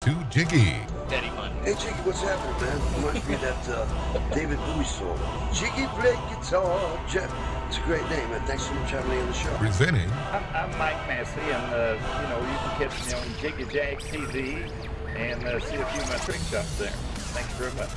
to Jiggy. Daddy Money. Hey, Jiggy, what's happening, man? Reminds me of that David Bowie song. Jiggy play guitar. Jeff, it's a great name, man. Thanks so much for having me on the show. Presenting I'm Mike Massey, and you can catch me on Jiggy Jag TV and see a few of my trick shots there. Thank you very much.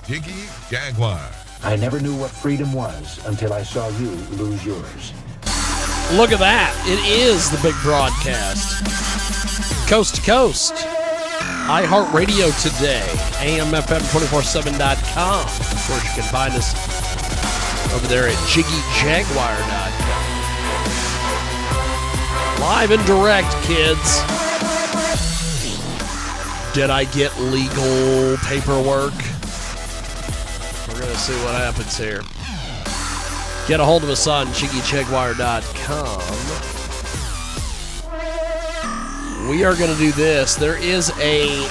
Jiggy Jaguar. I never knew what freedom was until I saw you lose yours. Look at that. It is the big broadcast. Coast to coast. iHeartRadio today. AMFM247.com. Of course, you can find us over there at JiggyJaguar.com. Live and direct, kids. Did I get legal paperwork? We're going to see what happens here. Get a hold of us on JiggyJaguar.com. We are going to do this. There is a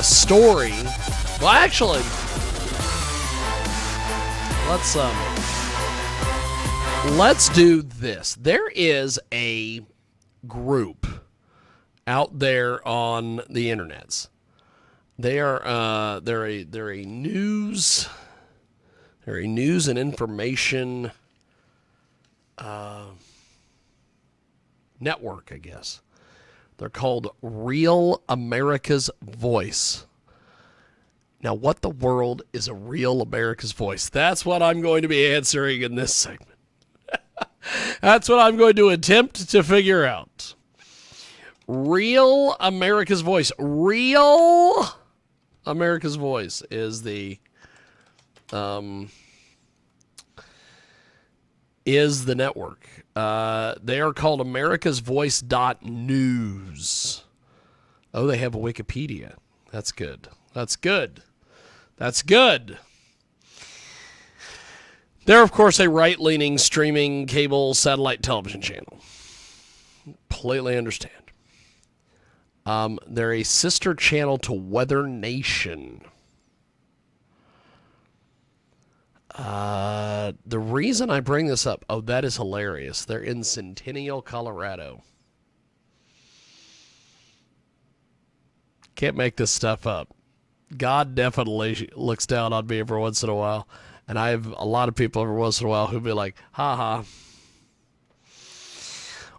story. Well, actually, let's do this. There is a group out there on the internets. They're a news and information network, I guess. They're called Real America's Voice. Now, what the world is a Real America's Voice? That's what I'm going to be answering in this segment. That's what I'm going to attempt to figure out. Real America's Voice. Real America's Voice is the network. They are called americasvoice.news. Oh, they have a Wikipedia. That's good. That's good. That's good. They're, of course, a right-leaning streaming cable satellite television channel. Completely understand. They're a sister channel to Weather Nation. The reason I bring this up, oh, that is hilarious. They're in Centennial, Colorado. Can't make this stuff up. God definitely looks down on me every once in a while. And I have a lot of people every once in a while who'll be like, ha.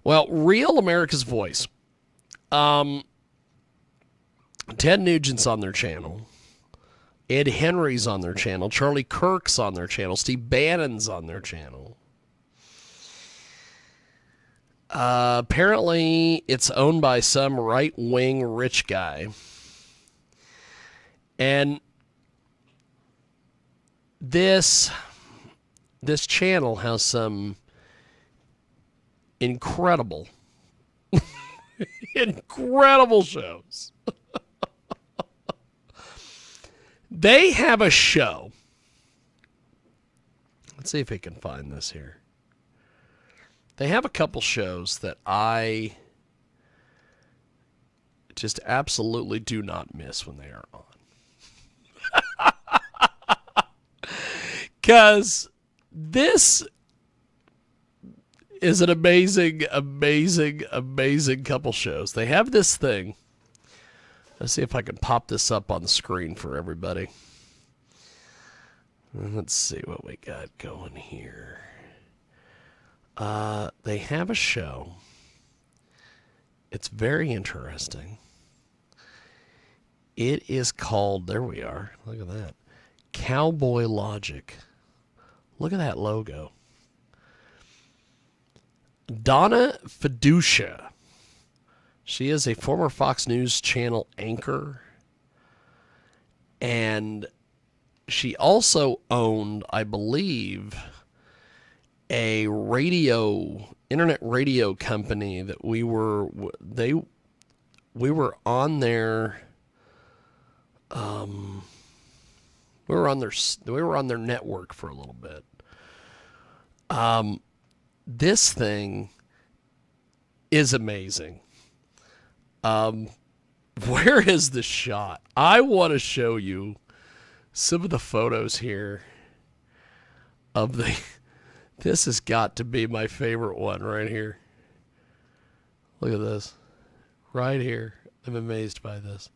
Well, Real America's Voice. Ted Nugent's on their channel. Ed Henry's on their channel. Charlie Kirk's on their channel. Steve Bannon's on their channel. Apparently, it's owned by some right-wing rich guy. And this channel has some incredible shows. They have a show. Let's see if we can find this here. They have a couple shows that I just absolutely do not miss when they are on. Because this is an amazing couple shows. They have this thing. Let's see if I can pop this up on the screen for everybody. Let's see what we got going here. They have a show. It's very interesting. It is called, there we are. Look at that. Cowboy Logic. Look at that logo. Donna Fiducia. She is a former Fox News Channel anchor. And she also owned, I believe, a internet radio company that we were on their we were on their network for a little bit. This thing is amazing. Where is the shot? I want to show you some of the photos here of this has got to be my favorite one right here. Look at this. Right here. I'm amazed by this.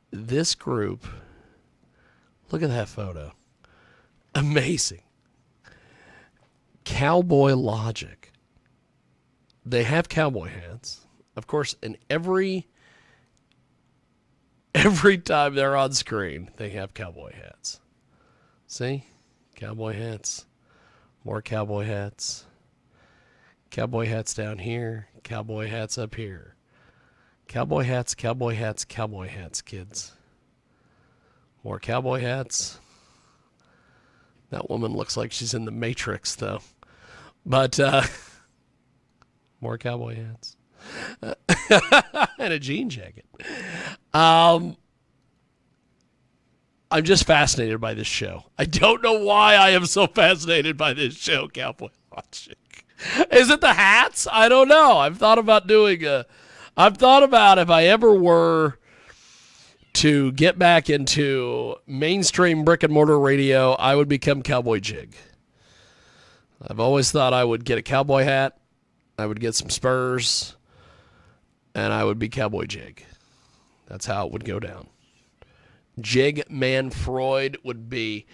This group, look at that photo. Amazing. Cowboy Logic. They have cowboy hats. Of course, in every time they're on screen, they have cowboy hats. See? Cowboy hats. More cowboy hats. Cowboy hats down here. Cowboy hats up here. Cowboy hats, cowboy hats, cowboy hats, kids. More cowboy hats. That woman looks like she's in the Matrix, though. But, more cowboy hats. And a jean jacket. I'm just fascinated by this show. I don't know why I am so fascinated by this show, Cowboy Logic. Is it the hats? I don't know. I've thought about if I ever were to get back into mainstream brick and mortar radio, I would become Cowboy Jig. I've always thought I would get a cowboy hat, I would get some spurs, and I would be Cowboy Jig. That's how it would go down. Jig Man Freud would be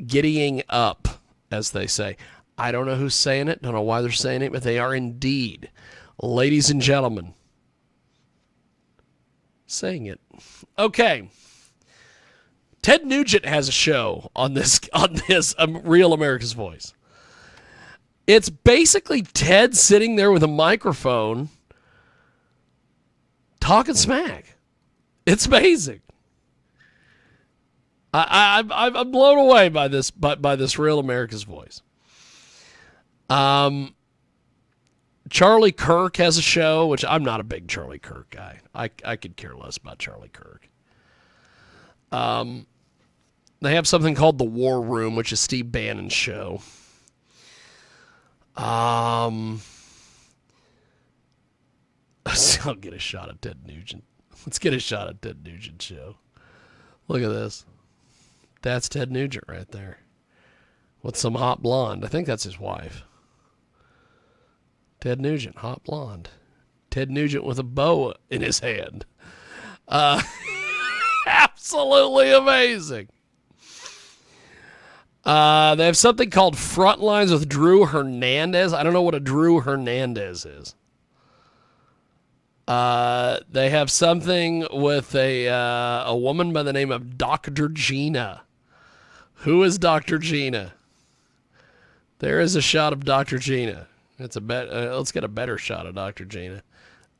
giddying up, as they say. I don't know who's saying it, don't know why they're saying it, but they are indeed, ladies and gentlemen, saying it. Okay. Ted Nugent has a show on this Real America's Voice. It's basically Ted sitting there with a microphone talking smack. It's amazing. I'm blown away by this Real America's Voice. Charlie Kirk has a show, which I'm not a big Charlie Kirk guy. I could care less about Charlie Kirk. They have something called The War Room, which is Steve Bannon's show. I'll get a shot at Ted Nugent. Let's get a shot at Ted Nugent's show. Look at this. That's Ted Nugent right there. With some hot blonde. I think that's his wife. Ted Nugent, hot blonde. Ted Nugent with a bow in his hand. Absolutely amazing. They have something called Frontlines with Drew Hernandez. I don't know what a Drew Hernandez is. They have something with a woman by the name of Dr. Gina. Who is Dr. Gina? There is a shot of Dr. Gina. Let's get a better shot of Dr. Gina.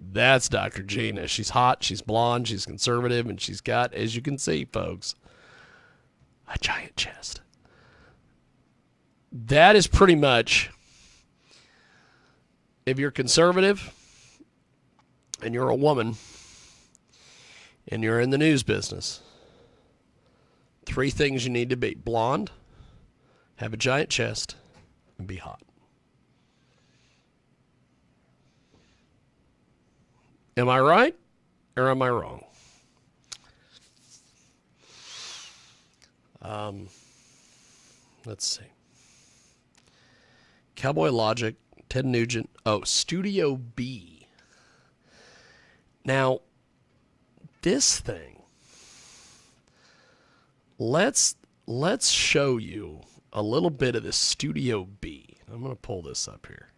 That's Dr. Gina. She's hot, she's blonde, she's conservative, and she's got, as you can see, folks, a giant chest. That is pretty much, if you're conservative and you're a woman and you're in the news business, 3 things you need to be: blonde, have a giant chest, and be hot. Am I right or am I wrong? Let's see. Cowboy Logic, Ted Nugent. Oh, Studio B. Now, this thing, let's show you a little bit of the Studio B. I'm going to pull this up here.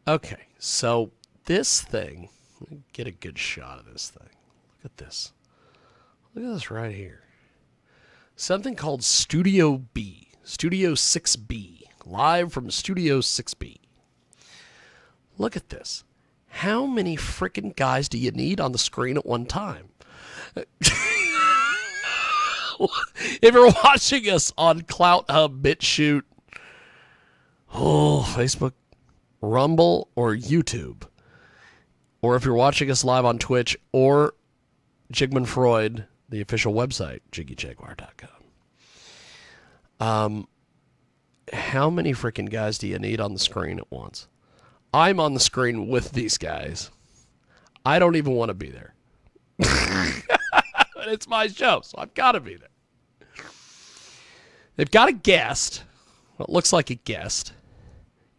Okay, so this thing, let me get a good shot of this thing. Look at this. Look at this right here. Something called Studio B. Studio 6B. Live from Studio 6B. Look at this. How many freaking guys do you need on the screen at one time? If you're watching us on Clout Hub, BitChute, Facebook, Rumble, or YouTube, or if you're watching us live on Twitch or Jigman Freud, the official website, jiggyjaguar.com. How many freaking guys do you need on the screen at once? I'm on the screen with these guys. I don't even want to be there. But it's my show, so I've got to be there. They've got a guest, what looks like a guest,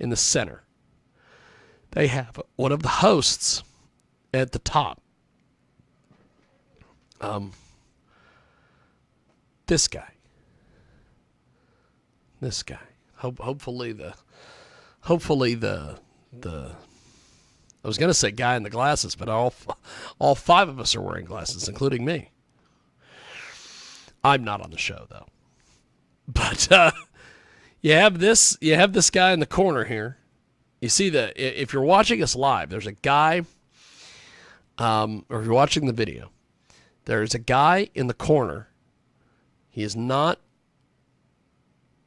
in the center. they have one of the hosts at the top. This guy. Hopefully the I was going to say guy in the glasses, but all five of us are wearing glasses, including me. I'm not on the show though. But you have this guy in the corner here. You see if you're watching us live, there's a guy or if you're watching the video, there's a guy in the corner. He is not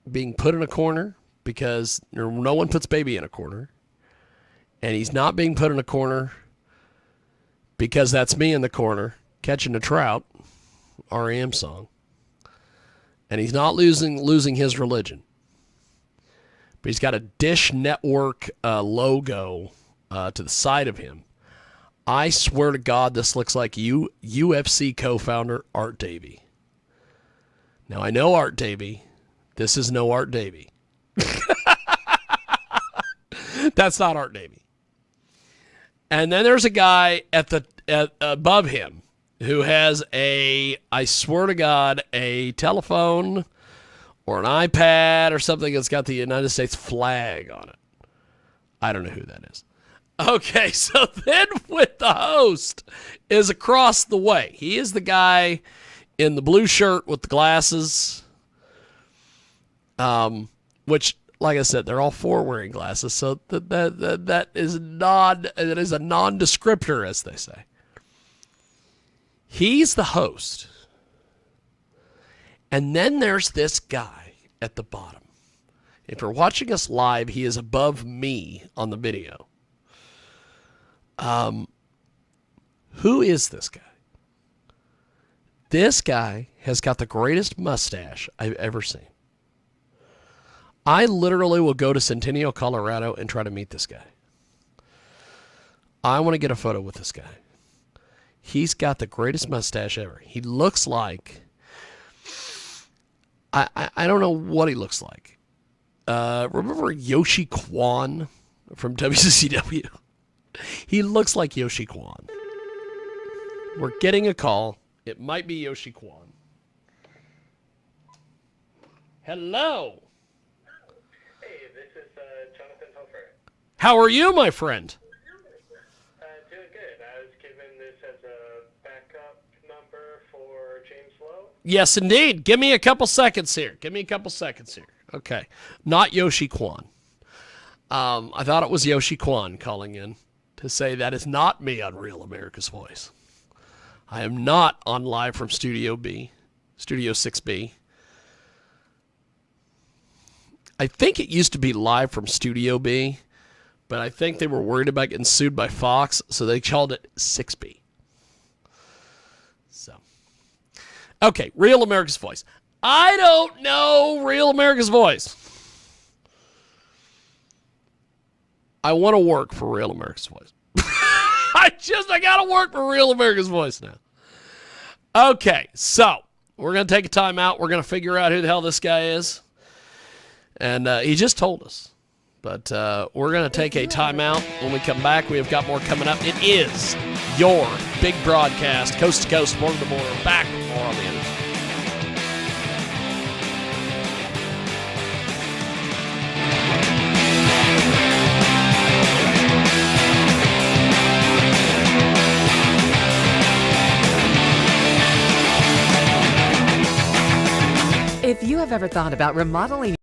being put in a corner because no one puts baby in a corner. And he's not being put in a corner because that's me in the corner catching a trout, R.E.M. song. And he's not losing his religion. But he's got a Dish Network logo to the side of him. I swear to God, this looks like UFC co-founder Art Davie. Now, I know Art Davie. This is no Art Davie. That's not Art Davie. And then there's a guy above him who has I swear to God, a telephone or an iPad or something that's got the United States flag on it. I don't know who that is. Okay, so then with the host is across the way. He is the guy in the blue shirt with the glasses, which, like I said, they're all four wearing glasses, so that is a non-descriptor, as they say. He's the host. And then there's this guy at the bottom. If you're watching us live, he is above me on the video. Who is this guy? This guy has got the greatest mustache I've ever seen. I literally will go to Centennial, Colorado, and try to meet this guy. I want to get a photo with this guy. He's got the greatest mustache ever. He looks like... I don't know what he looks like. Remember Yoshi Kwan from WCW? He looks like Yoshi Kwan. We're getting a call. It might be Yoshi Kwan. Hello. Hey, this is Jonathan Hofer. How are you, my friend? Doing good. I was given this as a backup number for James Lowe. Yes, indeed. Give me a couple seconds here. Okay. Not Yoshi Kwan. I thought it was Yoshi Kwan calling in to say that is not me on Real America's Voice. I am not on live from Studio 6B. I think it used to be live from Studio B, but I think they were worried about getting sued by Fox, so they called it 6B. So, okay, Real America's Voice. I don't know Real America's Voice. I want to work for Real America's Voice. I got to work for Real America's Voice now. Okay, so we're going to take a time out. We're going to figure out who the hell this guy is. And he just told us. But we're going to take a time out. When we come back, we have got more coming up. It is your big broadcast, coast to coast, border to border. Back with more on the internet. If you have ever thought about remodeling